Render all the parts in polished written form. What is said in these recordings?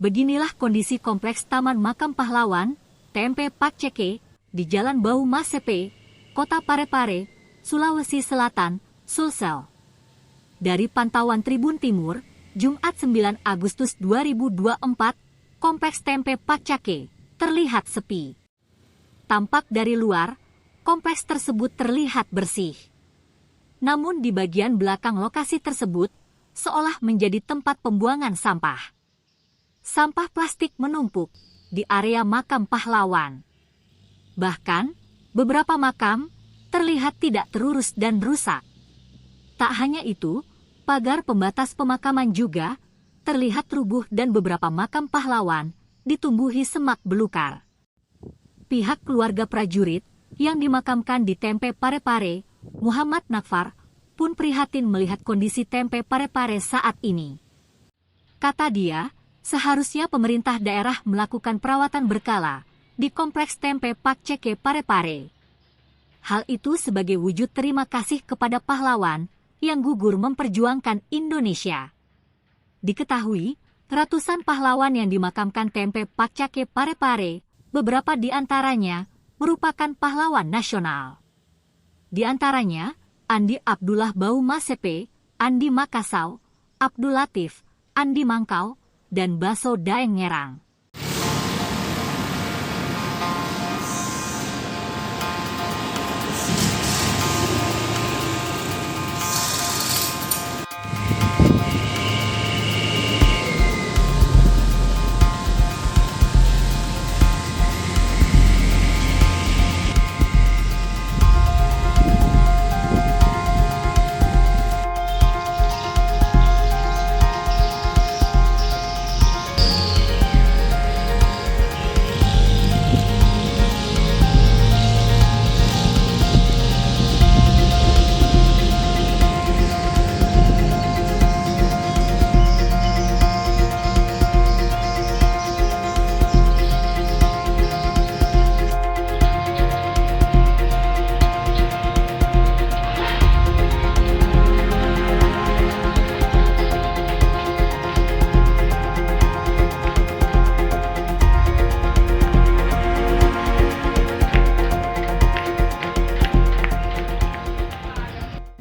Beginilah kondisi kompleks Taman Makam Pahlawan, TMP Pakceke, di Jalan Bau Masepe, Kota Parepare, Sulawesi Selatan, Sulsel. Dari pantauan Tribun Timur, Jumat 9 Agustus 2024, kompleks TMP Pakceke terlihat sepi. Tampak dari luar, kompleks tersebut terlihat bersih. Namun di bagian belakang lokasi tersebut, seolah menjadi tempat pembuangan sampah. Sampah plastik menumpuk di area makam pahlawan. Bahkan, beberapa makam terlihat tidak terurus dan rusak. Tak hanya itu, pagar pembatas pemakaman juga terlihat rubuh dan beberapa makam pahlawan ditumbuhi semak belukar. Pihak keluarga prajurit yang dimakamkan di TMP Parepare, Muhammad Nakfar, pun prihatin melihat kondisi TMP Parepare saat ini. Kata dia, seharusnya pemerintah daerah melakukan perawatan berkala di kompleks TMP Pakceke Parepare. Hal itu sebagai wujud terima kasih kepada pahlawan yang gugur memperjuangkan Indonesia. Diketahui, ratusan pahlawan yang dimakamkan TMP Pakceke Parepare, beberapa di antaranya merupakan pahlawan nasional. Di antaranya, Andi Abdullah Bau Masepe, Andi Makassau, Abdul Latif, Andi Mangkau, dan Baso Daeng Ngerang.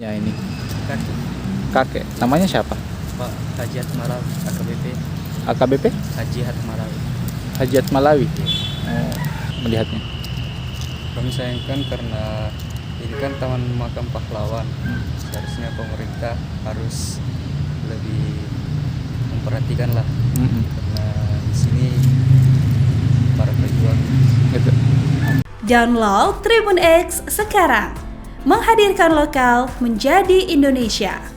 Ya ini Kakek. namanya siapa? Pak Haji Malawi, AKBP. AKBP? Haji Malawi. Hajiat Malawi. Oh, melihatnya. Kami sayangkan karena ini kan Taman Makam Pahlawan. Seharusnya pemerintah harus lebih memperhatikan lah. Karena di sini para pejuang. Gitu. Download Tribun X sekarang. Menghadirkan lokal menjadi Indonesia.